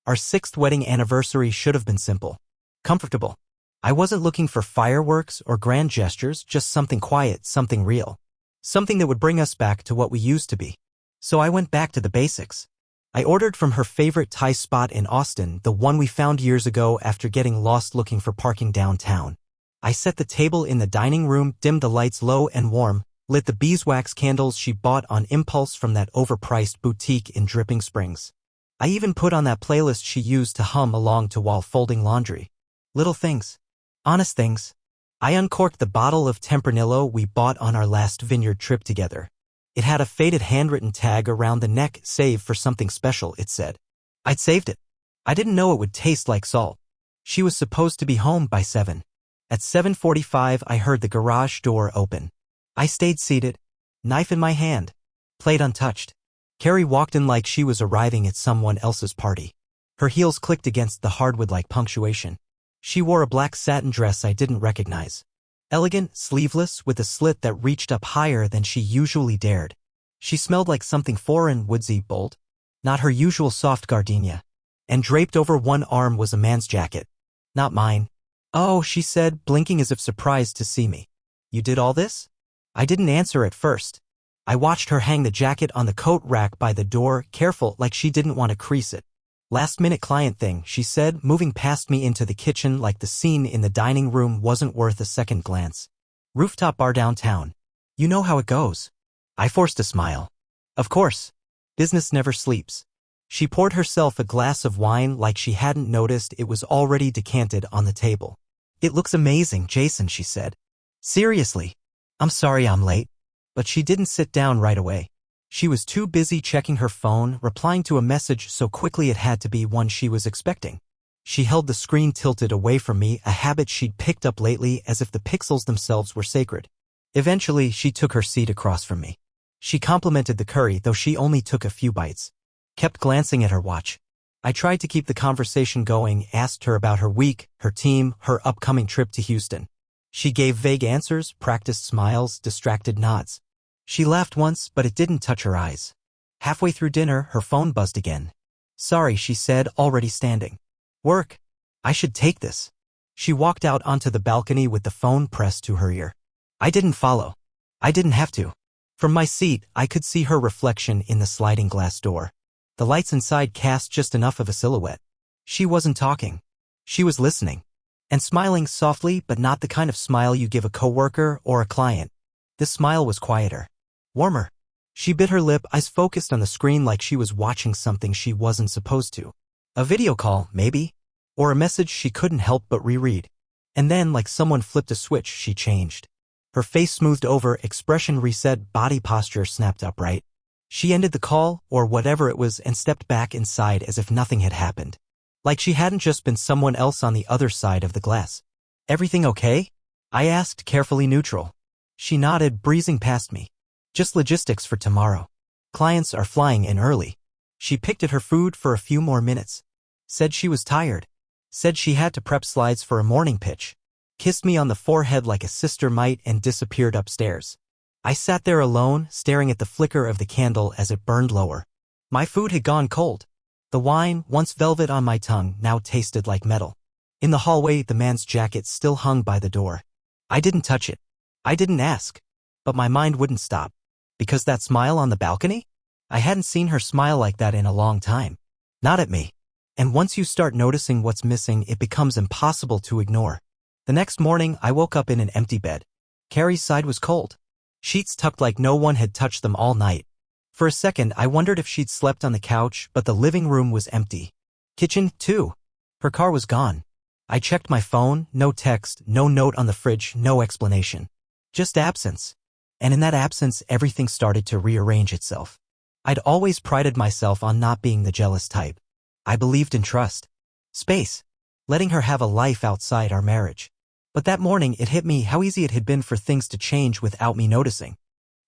Our 6th wedding anniversary should have been simple. Comfortable. I wasn't looking for fireworks or grand gestures, just something quiet, something real. Something that would bring us back to what we used to be. So I went back to the basics. I ordered from her favorite Thai spot in Austin, the one we found years ago after getting lost looking for parking downtown. I set the table in the dining room, dimmed the lights low and warm, lit the beeswax candles she bought on impulse from that overpriced boutique in Dripping Springs. I even put on that playlist she used to hum along to while folding laundry. Little things. Honest things. I uncorked the bottle of Tempranillo we bought on our last vineyard trip together. It had a faded handwritten tag around the neck, "Save for something special," it said. I'd saved it. I didn't know it would taste like salt. She was supposed to be home by 7. At 7:45, I heard the garage door open. I stayed seated, knife in my hand, plate untouched. Carrie walked in like she was arriving at someone else's party. Her heels clicked against the hardwood like punctuation. She wore a black satin dress I didn't recognize. Elegant, sleeveless, with a slit that reached up higher than she usually dared. She smelled like something foreign, woodsy, bold. Not her usual soft gardenia. And draped over one arm was a man's jacket. Not mine. "Oh," she said, blinking as if surprised to see me. "You did all this?" I didn't answer at first. I watched her hang the jacket on the coat rack by the door, careful, like she didn't want to crease it. "Last-minute client thing," she said, moving past me into the kitchen like the scene in the dining room wasn't worth a second glance. "Rooftop bar downtown. You know how it goes." I forced a smile. "Of course. Business never sleeps." She poured herself a glass of wine like she hadn't noticed it was already decanted on the table. "It looks amazing, Jason," she said. "Seriously. I'm sorry I'm late." But she didn't sit down right away. She was too busy checking her phone, replying to a message so quickly it had to be one she was expecting. She held the screen tilted away from me, a habit she'd picked up lately, as if the pixels themselves were sacred. Eventually, she took her seat across from me. She complimented the curry, though she only took a few bites. Kept glancing at her watch. I tried to keep the conversation going, asked her about her week, her team, her upcoming trip to Houston. She gave vague answers, practiced smiles, distracted nods. She laughed once, but it didn't touch her eyes. Halfway through dinner, her phone buzzed again. "Sorry," she said, already standing. "Work. I should take this." She walked out onto the balcony with the phone pressed to her ear. I didn't follow. I didn't have to. From my seat, I could see her reflection in the sliding glass door. The lights inside cast just enough of a silhouette. She wasn't talking. She was listening. And smiling softly, but not the kind of smile you give a coworker or a client. This smile was quieter. Warmer. She bit her lip, eyes focused on the screen like she was watching something she wasn't supposed to. A video call, maybe? Or a message she couldn't help but reread. And then, like someone flipped a switch, she changed. Her face smoothed over, expression reset, body posture snapped upright. She ended the call, or whatever it was, and stepped back inside as if nothing had happened. Like she hadn't just been someone else on the other side of the glass. "Everything okay?" I asked, carefully neutral. She nodded, breezing past me. "Just logistics for tomorrow. Clients are flying in early." She picked at her food for a few more minutes. Said she was tired. Said she had to prep slides for a morning pitch. Kissed me on the forehead like a sister might and disappeared upstairs. I sat there alone, staring at the flicker of the candle as it burned lower. My food had gone cold. The wine, once velvet on my tongue, now tasted like metal. In the hallway, the man's jacket still hung by the door. I didn't touch it. I didn't ask. But my mind wouldn't stop. Because that smile on the balcony? I hadn't seen her smile like that in a long time. Not at me. And once you start noticing what's missing, it becomes impossible to ignore. The next morning, I woke up in an empty bed. Carrie's side was cold. Sheets tucked like no one had touched them all night. For a second, I wondered if she'd slept on the couch, but the living room was empty. Kitchen, too. Her car was gone. I checked my phone, no text, no note on the fridge, no explanation. Just absence. And in that absence, everything started to rearrange itself. I'd always prided myself on not being the jealous type. I believed in trust. Space. Letting her have a life outside our marriage. But that morning, it hit me how easy it had been for things to change without me noticing.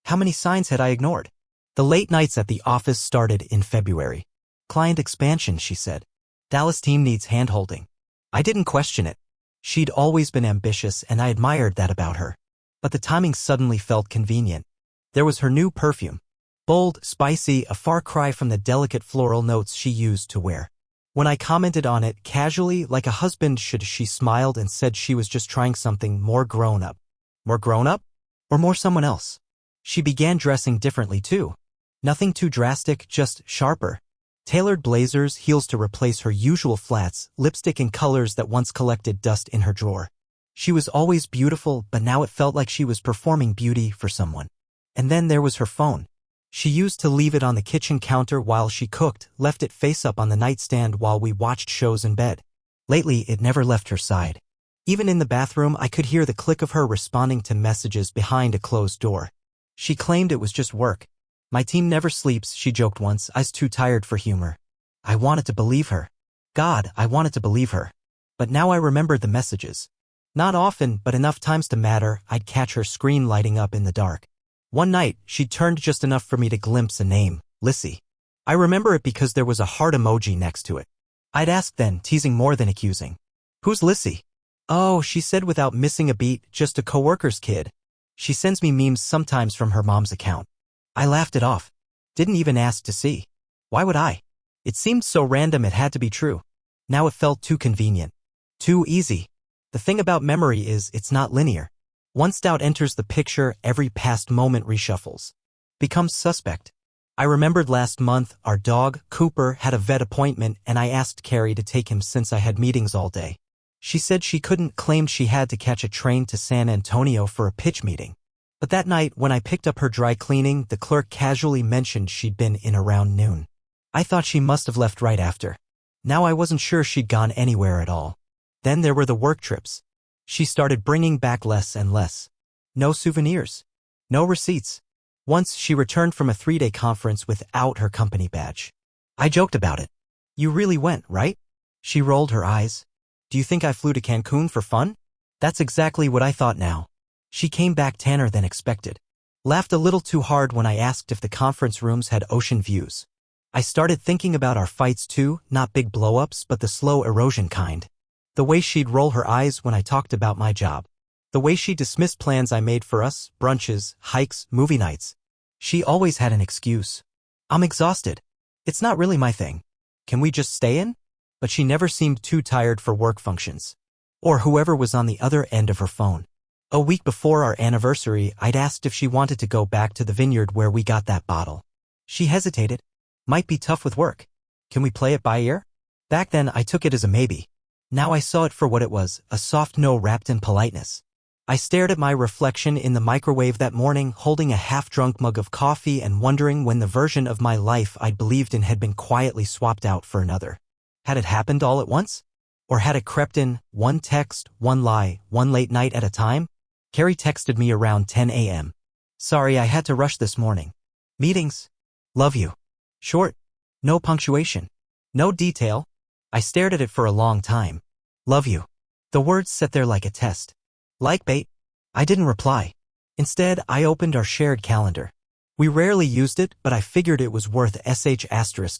How many signs had I ignored? The late nights at the office started in February. "Client expansion," she said. "Dallas team needs hand-holding." I didn't question it. She'd always been ambitious, and I admired that about her. But the timing suddenly felt convenient. There was her new perfume. Bold, spicy, a far cry from the delicate floral notes she used to wear. When I commented on it casually like a husband should, she smiled and said she was just trying something more grown up. More grown up? Or more someone else? She began dressing differently too. Nothing too drastic, just sharper. Tailored blazers, heels to replace her usual flats, lipstick in colors that once collected dust in her drawer. She was always beautiful, but now it felt like she was performing beauty for someone. And then there was her phone. She used to leave it on the kitchen counter while she cooked, left it face up on the nightstand while we watched shows in bed. Lately, it never left her side. Even in the bathroom, I could hear the click of her responding to messages behind a closed door. She claimed it was just work. My team never sleeps, she joked once. I was too tired for humor. I wanted to believe her. God, I wanted to believe her. But now I remembered the messages. Not often, but enough times to matter. I'd catch her screen lighting up in the dark. One night, she turned just enough for me to glimpse a name, Lissy. I remember it because there was a heart emoji next to it. I'd ask then, teasing more than accusing. Who's Lissy? Oh, she said without missing a beat, just a coworker's kid. She sends me memes sometimes from her mom's account. I laughed it off. Didn't even ask to see. Why would I? It seemed so random it had to be true. Now it felt too convenient. Too easy. The thing about memory is it's not linear. Once doubt enters the picture, every past moment reshuffles. Becomes suspect. I remembered last month, our dog, Cooper, had a vet appointment and I asked Carrie to take him since I had meetings all day. She said she couldn't, claimed she had to catch a train to San Antonio for a pitch meeting. But that night, when I picked up her dry cleaning, the clerk casually mentioned she'd been in around noon. I thought she must have left right after. Now I wasn't sure she'd gone anywhere at all. Then there were the work trips. She started bringing back less and less. No souvenirs. No receipts. Once she returned from a 3-day conference without her company badge. I joked about it. You really went, right? She rolled her eyes. Do you think I flew to Cancun for fun? That's exactly what I thought now. She came back tanner than expected. Laughed a little too hard when I asked if the conference rooms had ocean views. I started thinking about our fights too, not big blow-ups but the slow erosion kind. The way she'd roll her eyes when I talked about my job. The way she dismissed plans I made for us, brunches, hikes, movie nights. She always had an excuse. I'm exhausted. It's not really my thing. Can we just stay in? But she never seemed too tired for work functions. Or whoever was on the other end of her phone. A week before our anniversary, I'd asked if she wanted to go back to the vineyard where we got that bottle. She hesitated. Might be tough with work. Can we play it by ear? Back then, I took it as a maybe. Now I saw it for what it was, a soft no wrapped in politeness. I stared at my reflection in the microwave that morning, holding a half-drunk mug of coffee and wondering when the version of my life I'd believed in had been quietly swapped out for another. Had it happened all at once? Or had it crept in, one text, one lie, one late night at a time? Carrie texted me around 10 a.m. Sorry, I had to rush this morning. Meetings. Love you. Short. No punctuation. No detail. I stared at it for a long time. Love you. The words sat there like a test. Like bait. I didn't reply. Instead, I opened our shared calendar. We rarely used it, but I figured it was worth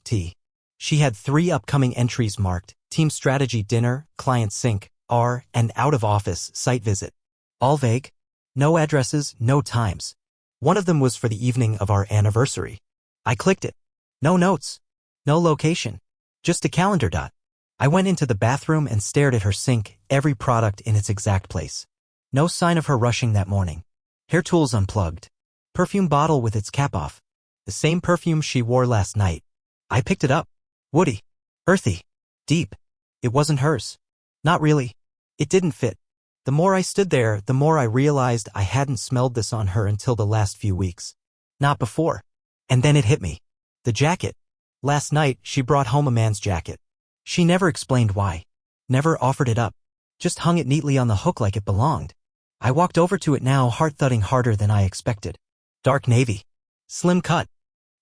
*T. She had 3 upcoming entries marked: team strategy dinner, client sync, R, and out-of-office site visit. All vague. No addresses, no times. One of them was for the evening of our anniversary. I clicked it. No notes. No location. Just a calendar dot. I went into the bathroom and stared at her sink, every product in its exact place. No sign of her rushing that morning. Hair tools unplugged. Perfume bottle with its cap off. The same perfume she wore last night. I picked it up. Woody. Earthy. Deep. It wasn't hers. Not really. It didn't fit. The more I stood there, the more I realized I hadn't smelled this on her until the last few weeks. Not before. And then it hit me. The jacket. Last night, she brought home a man's jacket. She never explained why. Never offered it up. Just hung it neatly on the hook like it belonged. I walked over to it now, heart thudding harder than I expected. Dark navy. Slim cut.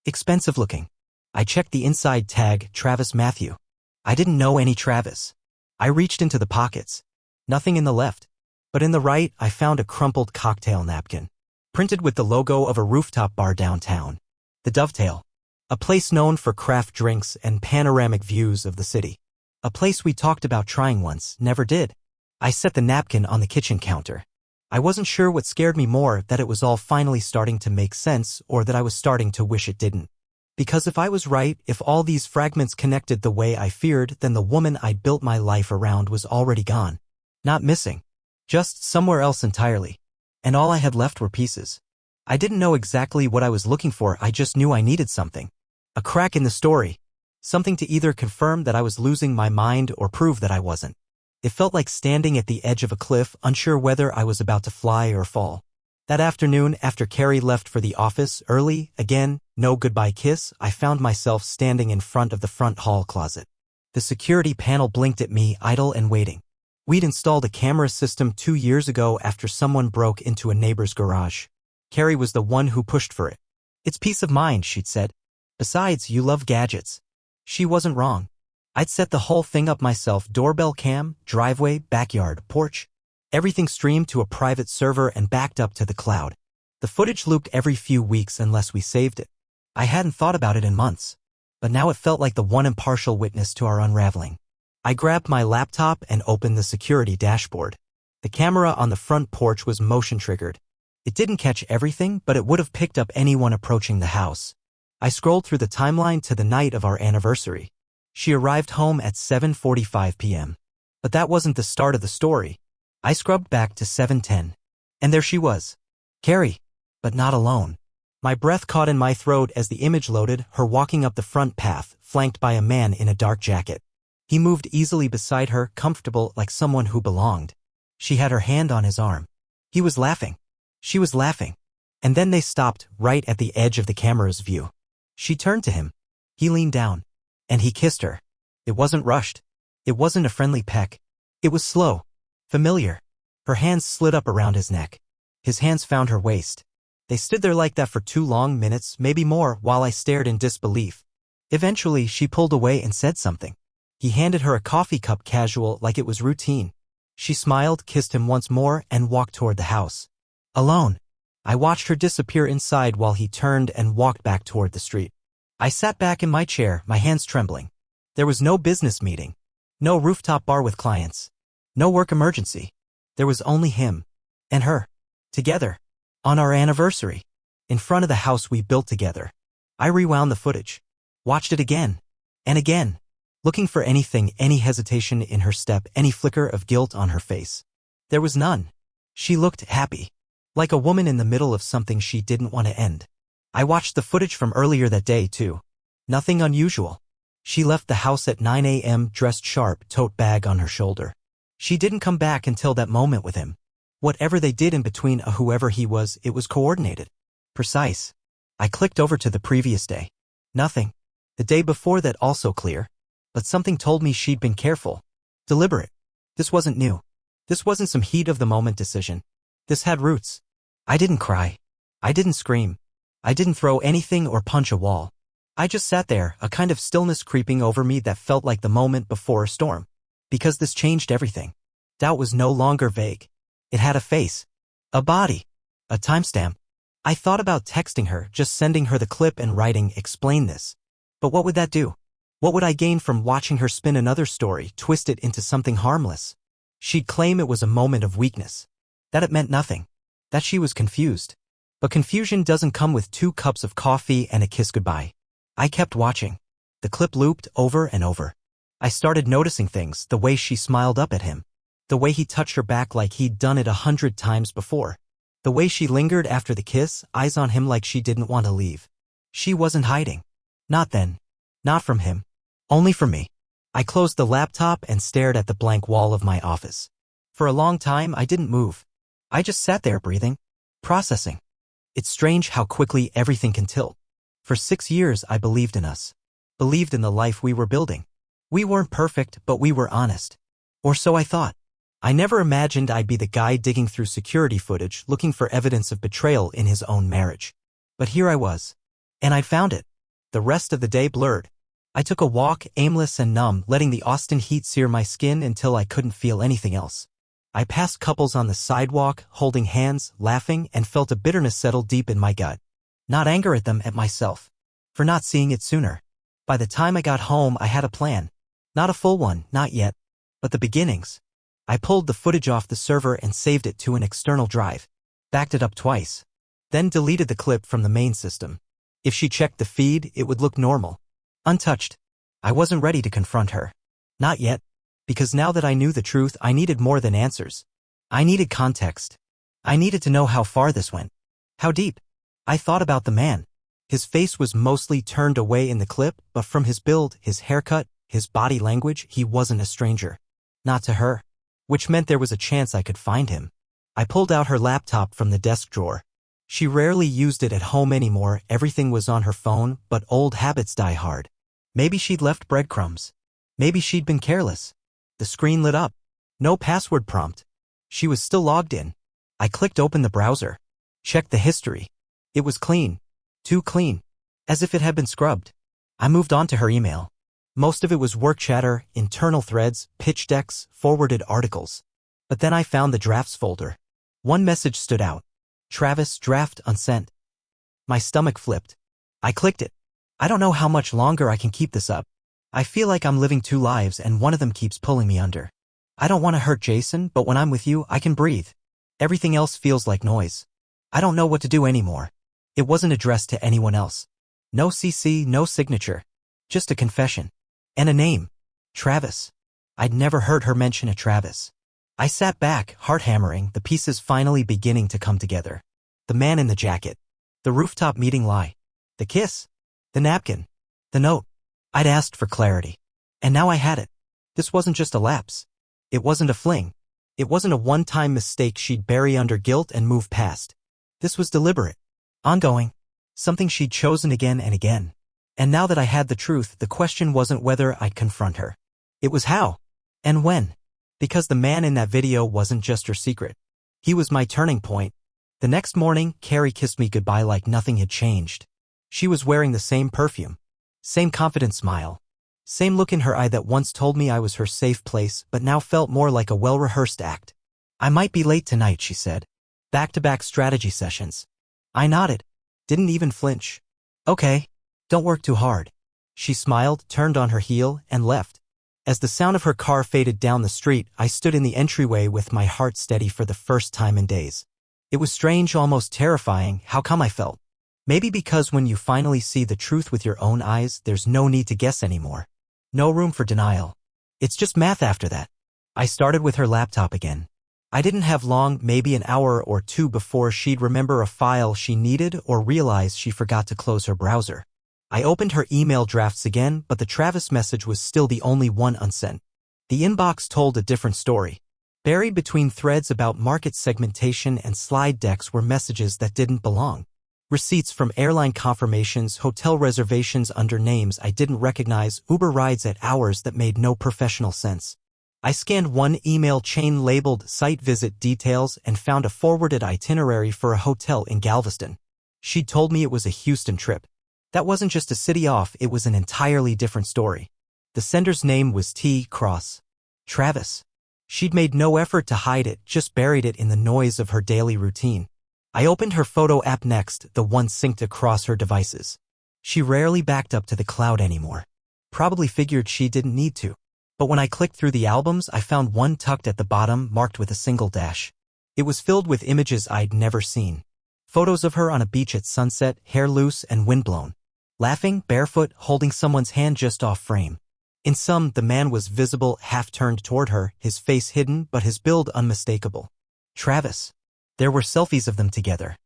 Expensive looking. I checked the inside tag, Travis Matthew. I didn't know any Travis. I reached into the pockets. Nothing in the left. But in the right, I found a crumpled cocktail napkin. Printed with the logo of a rooftop bar downtown. The Dovetail. A place known for craft drinks and panoramic views of the city. A place we talked about trying once, never did. I set the napkin on the kitchen counter. I wasn't sure what scared me more, that it was all finally starting to make sense or that I was starting to wish it didn't. Because if I was right, if all these fragments connected the way I feared, then the woman I built my life around was already gone. Not missing. Just somewhere else entirely. And all I had left were pieces. I didn't know exactly what I was looking for, I just knew I needed something. A crack in the story. Something to either confirm that I was losing my mind or prove that I wasn't. It felt like standing at the edge of a cliff, unsure whether I was about to fly or fall. That afternoon, after Carrie left for the office early, again, no goodbye kiss, I found myself standing in front of the front hall closet. The security panel blinked at me, idle and waiting. We'd installed a camera system 2 years ago after someone broke into a neighbor's garage. Carrie was the one who pushed for it. It's peace of mind, she'd said. Besides, you love gadgets. She wasn't wrong. I'd set the whole thing up myself, doorbell cam, driveway, backyard, porch. Everything streamed to a private server and backed up to the cloud. The footage looped every few weeks unless we saved it. I hadn't thought about it in months. But now it felt like the one impartial witness to our unraveling. I grabbed my laptop and opened the security dashboard. The camera on the front porch was motion-triggered. It didn't catch everything, but it would have picked up anyone approaching the house. I scrolled through the timeline to the night of our anniversary. She arrived home at 7:45 p.m. But that wasn't the start of the story. I scrubbed back to 7:10. And there she was. Carrie. But not alone. My breath caught in my throat as the image loaded, her walking up the front path, flanked by a man in a dark jacket. He moved easily beside her, comfortable like someone who belonged. She had her hand on his arm. He was laughing. She was laughing. And then they stopped, right at the edge of the camera's view. She turned to him. He leaned down. And he kissed her. It wasn't rushed. It wasn't a friendly peck. It was slow. Familiar. Her hands slid up around his neck. His hands found her waist. They stood there like that for 2 long minutes, maybe more, while I stared in disbelief. Eventually, she pulled away and said something. He handed her a coffee cup, casual, like it was routine. She smiled, kissed him once more, and walked toward the house. Alone. I watched her disappear inside while he turned and walked back toward the street. I sat back in my chair, my hands trembling. There was no business meeting. No rooftop bar with clients. No work emergency. There was only him. And her. Together. On our anniversary. In front of the house we built together. I rewound the footage. Watched it again. And again. Looking for anything, any hesitation in her step, any flicker of guilt on her face. There was none. She looked happy. Like a woman in the middle of something she didn't want to end. I watched the footage from earlier that day too. Nothing unusual. She left the house at 9 a.m. dressed sharp, tote bag on her shoulder. She didn't come back until that moment with him. Whatever they did in between, whoever he was, it was coordinated. Precise. I clicked over to the previous day. Nothing. The day before that, also clear. But something told me she'd been careful. Deliberate. This wasn't new. This wasn't some heat-of-the-moment decision. This had roots. I didn't cry. I didn't scream. I didn't throw anything or punch a wall. I just sat there, a kind of stillness creeping over me that felt like the moment before a storm. Because this changed everything. Doubt was no longer vague. It had a face. A body. A timestamp. I thought about texting her, just sending her the clip and writing, "Explain this." But what would that do? What would I gain from watching her spin another story, twist it into something harmless? She'd claim it was a moment of weakness. That it meant nothing. That she was confused. But confusion doesn't come with 2 cups of coffee and a kiss goodbye. I kept watching. The clip looped over and over. I started noticing things, the way she smiled up at him. The way he touched her back like he'd done it 100 times before. The way she lingered after the kiss, eyes on him like she didn't want to leave. She wasn't hiding. Not then. Not from him. Only from me. I closed the laptop and stared at the blank wall of my office. For a long time, I didn't move. I just sat there breathing. Processing. It's strange how quickly everything can tilt. For 6 years, I believed in us. Believed in the life we were building. We weren't perfect, but we were honest. Or so I thought. I never imagined I'd be the guy digging through security footage looking for evidence of betrayal in his own marriage. But here I was. And I'd found it. The rest of the day blurred. I took a walk, aimless and numb, letting the Austin heat sear my skin until I couldn't feel anything else. I passed couples on the sidewalk, holding hands, laughing, and felt a bitterness settle deep in my gut. Not anger at them, at myself. For not seeing it sooner. By the time I got home, I had a plan. Not a full one, not yet. But the beginnings. I pulled the footage off the server and saved it to an external drive. Backed it up twice. Then deleted the clip from the main system. If she checked the feed, it would look normal. Untouched. I wasn't ready to confront her. Not yet. Because now that I knew the truth, I needed more than answers. I needed context. I needed to know how far this went. How deep. I thought about the man. His face was mostly turned away in the clip, but from his build, his haircut, his body language, he wasn't a stranger. Not to her. Which meant there was a chance I could find him. I pulled out her laptop from the desk drawer. She rarely used it at home anymore, everything was on her phone, but old habits die hard. Maybe she'd left breadcrumbs. Maybe she'd been careless. The screen lit up. No password prompt. She was still logged in. I clicked open the browser. Checked the history. It was clean. Too clean. As if it had been scrubbed. I moved on to her email. Most of it was work chatter, internal threads, pitch decks, forwarded articles. But then I found the drafts folder. One message stood out. Travis, draft unsent. My stomach flipped. I clicked it. I don't know how much longer I can keep this up. I feel like I'm living two lives and one of them keeps pulling me under. I don't want to hurt Jason, but when I'm with you, I can breathe. Everything else feels like noise. I don't know what to do anymore. It wasn't addressed to anyone else. No CC, no signature. Just a confession. And a name. Travis. I'd never heard her mention a Travis. I sat back, heart hammering, the pieces finally beginning to come together. The man in the jacket. The rooftop meeting lie. The kiss. The napkin. The note. I'd asked for clarity. And now I had it. This wasn't just a lapse. It wasn't a fling. It wasn't a one-time mistake she'd bury under guilt and move past. This was deliberate. Ongoing. Something she'd chosen again and again. And now that I had the truth, the question wasn't whether I'd confront her. It was how. And when. Because the man in that video wasn't just her secret. He was my turning point. The next morning, Carrie kissed me goodbye like nothing had changed. She was wearing the same perfume. Same confident smile. Same look in her eye that once told me I was her safe place, but now felt more like a well-rehearsed act. I might be late tonight, she said. Back-to-back strategy sessions. I nodded. Didn't even flinch. Okay. Don't work too hard. She smiled, turned on her heel, and left. As the sound of her car faded down the street, I stood in the entryway with my heart steady for the first time in days. It was strange, almost terrifying, how calm I felt. Maybe because when you finally see the truth with your own eyes, there's no need to guess anymore. No room for denial. It's just math after that. I started with her laptop again. I didn't have long, maybe an hour or two before she'd remember a file she needed or realize she forgot to close her browser. I opened her email drafts again, but the Travis message was still the only one unsent. The inbox told a different story. Buried between threads about market segmentation and slide decks were messages that didn't belong. Receipts from airline confirmations, hotel reservations under names I didn't recognize, Uber rides at hours that made no professional sense. I scanned one email chain labeled site visit details and found a forwarded itinerary for a hotel in Galveston. She'd told me it was a Houston trip. That wasn't just a city off, it was an entirely different story. The sender's name was T. Cross. Travis. She'd made no effort to hide it, just buried it in the noise of her daily routine. I opened her photo app next, the one synced across her devices. She rarely backed up to the cloud anymore. Probably figured she didn't need to. But when I clicked through the albums, I found one tucked at the bottom, marked with a single dash. It was filled with images I'd never seen. Photos of her on a beach at sunset, hair loose and windblown. Laughing, barefoot, holding someone's hand just off frame. In some, the man was visible, half turned toward her, his face hidden but his build unmistakable. Travis. There were selfies of them together.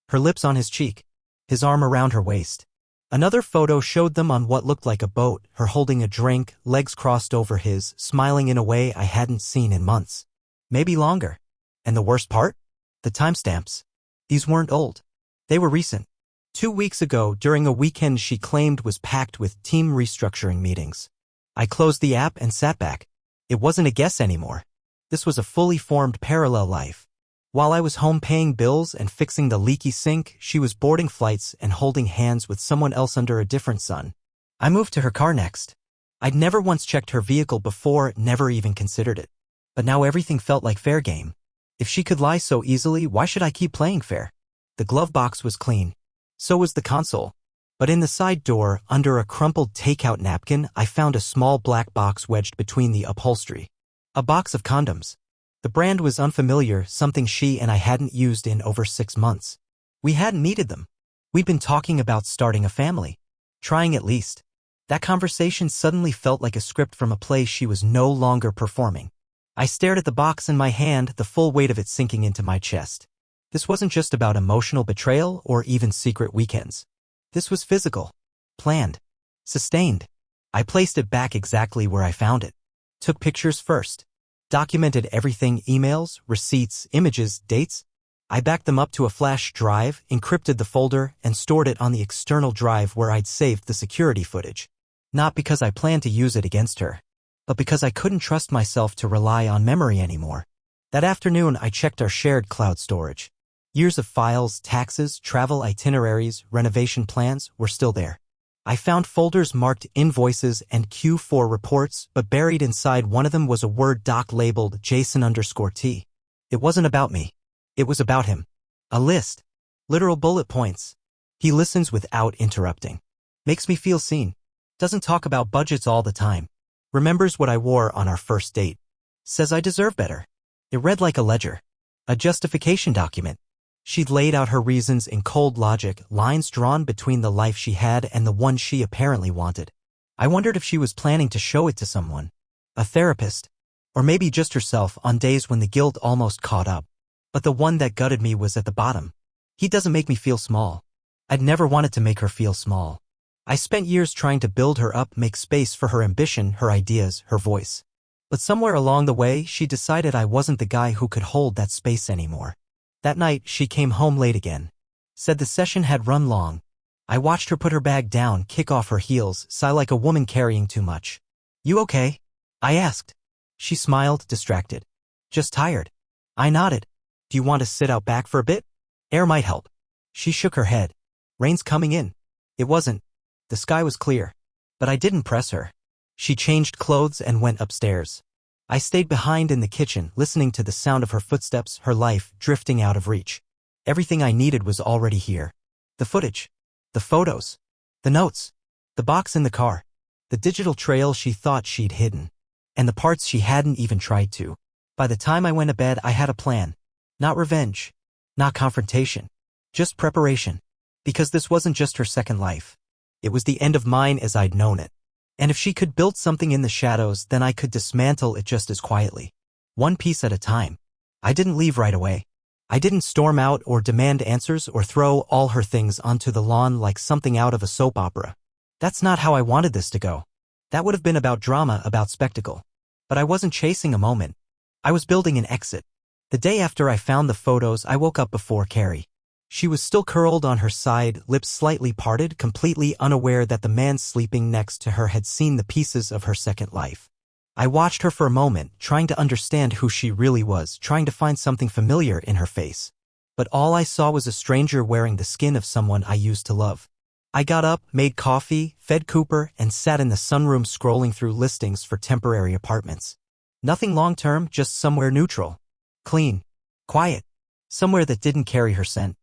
Her lips on his cheek. His arm around her waist. Another photo showed them on what looked like a boat, her holding a drink, legs crossed over his, smiling in a way I hadn't seen in months. Maybe longer. And the worst part? The timestamps. These weren't old. They were recent. 2 weeks ago, during a weekend she claimed was packed with team restructuring meetings. I closed the app and sat back. It wasn't a guess anymore. This was a fully formed parallel life. While I was home paying bills and fixing the leaky sink, she was boarding flights and holding hands with someone else under a different sun. I moved to her car next. I'd never once checked her vehicle before, never even considered it. But now everything felt like fair game. If she could lie so easily, why should I keep playing fair? The glove box was clean. So was the console. But in the side door, under a crumpled takeout napkin, I found a small black box wedged between the upholstery. A box of condoms. The brand was unfamiliar, something she and I hadn't used in over 6 months. We hadn't needed them. We'd been talking about starting a family. Trying at least. That conversation suddenly felt like a script from a play she was no longer performing. I stared at the box in my hand, the full weight of it sinking into my chest. This wasn't just about emotional betrayal or even secret weekends. This was physical. Planned. Sustained. I placed it back exactly where I found it. Took pictures first. Documented everything: emails, receipts, images, dates. I backed them up to a flash drive, encrypted the folder, and stored it on the external drive where I'd saved the security footage. Not because I planned to use it against her, but because I couldn't trust myself to rely on memory anymore. That afternoon, I checked our shared cloud storage. Years of files, taxes, travel itineraries, renovation plans were still there. I found folders marked invoices and Q4 reports, but buried inside one of them was a Word doc labeled Jason_T. It wasn't about me. It was about him. A list. Literal bullet points. He listens without interrupting. Makes me feel seen. Doesn't talk about budgets all the time. Remembers what I wore on our first date. Says I deserve better. It read like a ledger. A justification document. She'd laid out her reasons in cold logic, lines drawn between the life she had and the one she apparently wanted. I wondered if she was planning to show it to someone. A therapist. Or maybe just herself on days when the guilt almost caught up. But the one that gutted me was at the bottom. He doesn't make me feel small. I'd never wanted to make her feel small. I spent years trying to build her up, make space for her ambition, her ideas, her voice. But somewhere along the way, she decided I wasn't the guy who could hold that space anymore. That night, she came home late again. Said the session had run long. I watched her put her bag down, kick off her heels, sigh like a woman carrying too much. "You okay?" I asked. She smiled, distracted. "Just tired." I nodded. "Do you want to sit out back for a bit? Air might help." She shook her head. "Rain's coming in." It wasn't. The sky was clear. But I didn't press her. She changed clothes and went upstairs. I stayed behind in the kitchen, listening to the sound of her footsteps, her life drifting out of reach. Everything I needed was already here. The footage. The photos. The notes. The box in the car. The digital trail she thought she'd hidden. And the parts she hadn't even tried to. By the time I went to bed, I had a plan. Not revenge. Not confrontation. Just preparation. Because this wasn't just her second life. It was the end of mine as I'd known it. And if she could build something in the shadows, then I could dismantle it just as quietly. One piece at a time. I didn't leave right away. I didn't storm out or demand answers or throw all her things onto the lawn like something out of a soap opera. That's not how I wanted this to go. That would have been about drama, about spectacle. But I wasn't chasing a moment. I was building an exit. The day after I found the photos, I woke up before Carrie. She was still curled on her side, lips slightly parted, completely unaware that the man sleeping next to her had seen the pieces of her second life. I watched her for a moment, trying to understand who she really was, trying to find something familiar in her face. But all I saw was a stranger wearing the skin of someone I used to love. I got up, made coffee, fed Cooper, and sat in the sunroom scrolling through listings for temporary apartments. Nothing long-term, just somewhere neutral. Clean. Quiet. Somewhere that didn't carry her scent.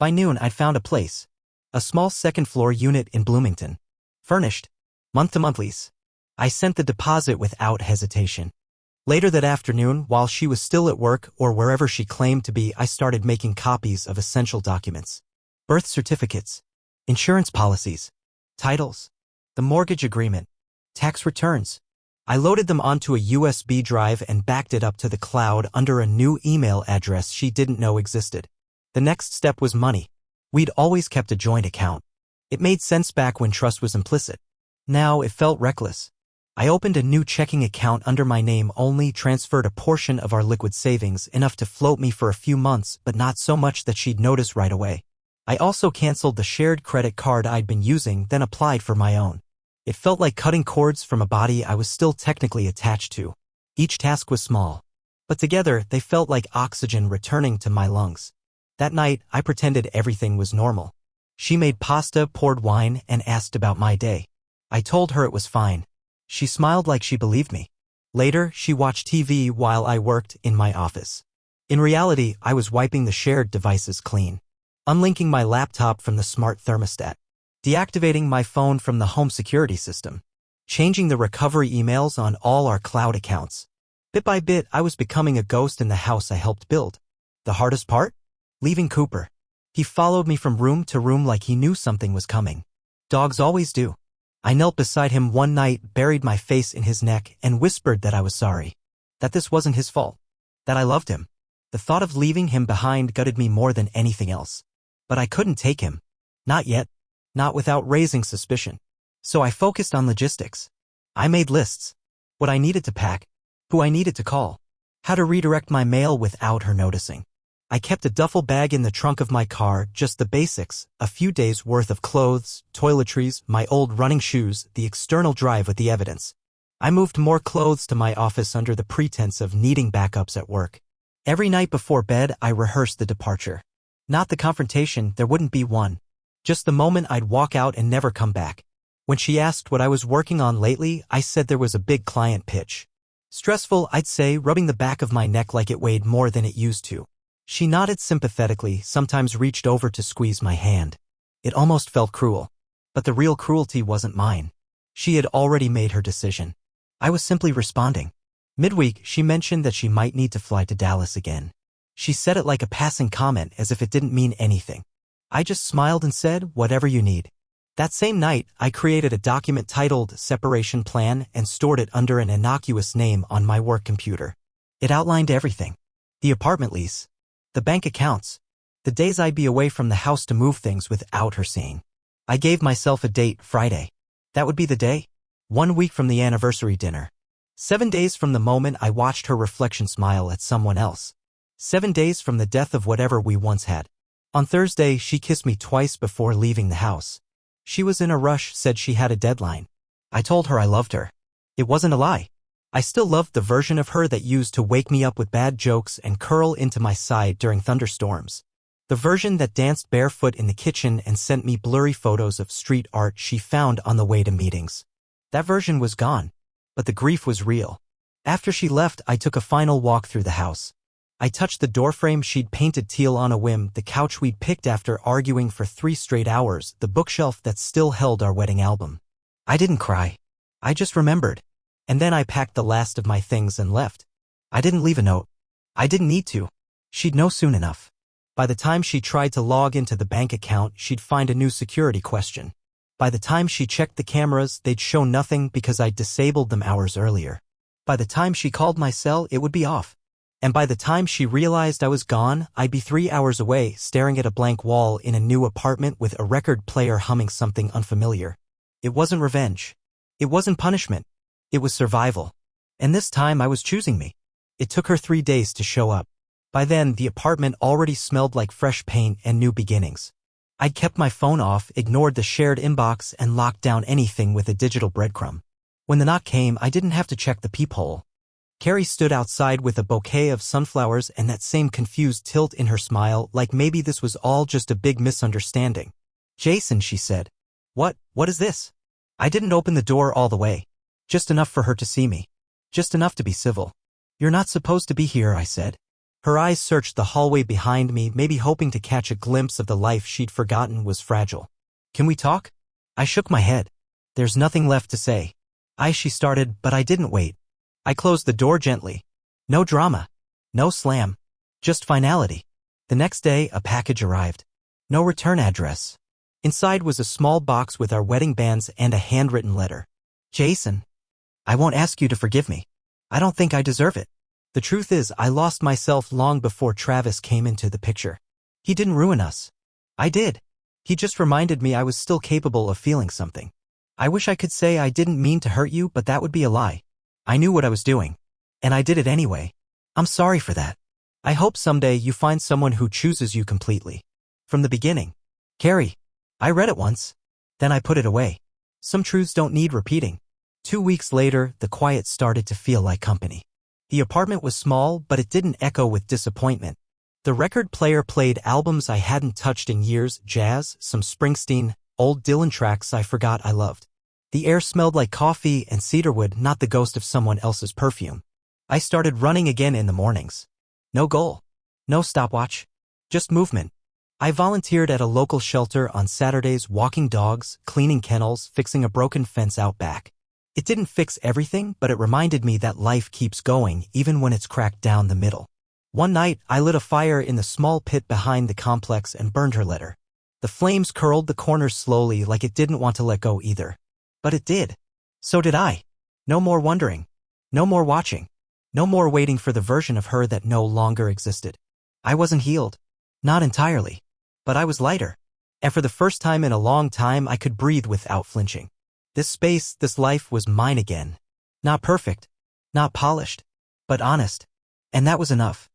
By noon, I'd found a place. A small second-floor unit in Bloomington. Furnished. Month-to-month lease. I sent the deposit without hesitation. Later that afternoon, while she was still at work or wherever she claimed to be, I started making copies of essential documents. Birth certificates. Insurance policies. Titles. The mortgage agreement. Tax returns. I loaded them onto a USB drive and backed it up to the cloud under a new email address she didn't know existed. The next step was money. We'd always kept a joint account. It made sense back when trust was implicit. Now it felt reckless. I opened a new checking account under my name only, transferred a portion of our liquid savings, enough to float me for a few months, but not so much that she'd notice right away. I also canceled the shared credit card I'd been using, then applied for my own. It felt like cutting cords from a body I was still technically attached to. Each task was small, but together they felt like oxygen returning to my lungs. That night, I pretended everything was normal. She made pasta, poured wine, and asked about my day. I told her it was fine. She smiled like she believed me. Later, she watched TV while I worked in my office. In reality, I was wiping the shared devices clean. Unlinking my laptop from the smart thermostat. Deactivating my phone from the home security system. Changing the recovery emails on all our cloud accounts. Bit by bit, I was becoming a ghost in the house I helped build. The hardest part? Leaving Cooper. He followed me from room to room like he knew something was coming. Dogs always do. I knelt beside him one night, buried my face in his neck, and whispered that I was sorry. That this wasn't his fault. That I loved him. The thought of leaving him behind gutted me more than anything else. But I couldn't take him. Not yet. Not without raising suspicion. So I focused on logistics. I made lists. What I needed to pack. Who I needed to call. How to redirect my mail without her noticing. I kept a duffel bag in the trunk of my car, just the basics, a few days' worth of clothes, toiletries, my old running shoes, the external drive with the evidence. I moved more clothes to my office under the pretense of needing backups at work. Every night before bed, I rehearsed the departure. Not the confrontation, there wouldn't be one. Just the moment I'd walk out and never come back. When she asked what I was working on lately, I said there was a big client pitch. Stressful, I'd say, rubbing the back of my neck like it weighed more than it used to. She nodded sympathetically, sometimes reached over to squeeze my hand. It almost felt cruel. But the real cruelty wasn't mine. She had already made her decision. I was simply responding. Midweek, she mentioned that she might need to fly to Dallas again. She said it like a passing comment, as if it didn't mean anything. I just smiled and said, whatever you need. That same night, I created a document titled Separation Plan and stored it under an innocuous name on my work computer. It outlined everything. The apartment lease. The bank accounts. The days I'd be away from the house to move things without her seeing. I gave myself a date, Friday. That would be the day. 1 week from the anniversary dinner. 7 days from the moment I watched her reflection smile at someone else. 7 days from the death of whatever we once had. On Thursday, she kissed me twice before leaving the house. She was in a rush, said she had a deadline. I told her I loved her. It wasn't a lie. I still loved the version of her that used to wake me up with bad jokes and curl into my side during thunderstorms. The version that danced barefoot in the kitchen and sent me blurry photos of street art she found on the way to meetings. That version was gone, but the grief was real. After she left, I took a final walk through the house. I touched the doorframe she'd painted teal on a whim, the couch we'd picked after arguing for 3 straight hours, the bookshelf that still held our wedding album. I didn't cry. I just remembered. And then I packed the last of my things and left. I didn't leave a note. I didn't need to. She'd know soon enough. By the time she tried to log into the bank account, she'd find a new security question. By the time she checked the cameras, they'd show nothing because I'd disabled them hours earlier. By the time she called my cell, it would be off. And by the time she realized I was gone, I'd be 3 hours away, staring at a blank wall in a new apartment with a record player humming something unfamiliar. It wasn't revenge. It wasn't punishment. It was survival. And this time I was choosing me. It took her 3 days to show up. By then, the apartment already smelled like fresh paint and new beginnings. I'd kept my phone off, ignored the shared inbox, and locked down anything with a digital breadcrumb. When the knock came, I didn't have to check the peephole. Carrie stood outside with a bouquet of sunflowers and that same confused tilt in her smile, like maybe this was all just a big misunderstanding. Jason, she said. What is this? I didn't open the door all the way. Just enough for her to see me. Just enough to be civil. You're not supposed to be here, I said. Her eyes searched the hallway behind me, maybe hoping to catch a glimpse of the life she'd forgotten was fragile. Can we talk? I shook my head. There's nothing left to say. She started, but I didn't wait. I closed the door gently. No drama. No slam. Just finality. The next day, a package arrived. No return address. Inside was a small box with our wedding bands and a handwritten letter. Jason, I won't ask you to forgive me. I don't think I deserve it. The truth is, I lost myself long before Travis came into the picture. He didn't ruin us. I did. He just reminded me I was still capable of feeling something. I wish I could say I didn't mean to hurt you, but that would be a lie. I knew what I was doing. And I did it anyway. I'm sorry for that. I hope someday you find someone who chooses you completely. From the beginning. Carrie. I read it once. Then I put it away. Some truths don't need repeating. 2 weeks later, the quiet started to feel like company. The apartment was small, but it didn't echo with disappointment. The record player played albums I hadn't touched in years, jazz, some Springsteen, old Dylan tracks I forgot I loved. The air smelled like coffee and cedarwood, not the ghost of someone else's perfume. I started running again in the mornings. No goal. No stopwatch. Just movement. I volunteered at a local shelter on Saturdays, walking dogs, cleaning kennels, fixing a broken fence out back. It didn't fix everything, but it reminded me that life keeps going even when it's cracked down the middle. One night, I lit a fire in the small pit behind the complex and burned her letter. The flames curled the corners slowly like it didn't want to let go either. But it did. So did I. No more wondering. No more watching. No more waiting for the version of her that no longer existed. I wasn't healed. Not entirely. But I was lighter. And for the first time in a long time, I could breathe without flinching. This space, this life was mine again. Not perfect. Not polished. But honest. And that was enough.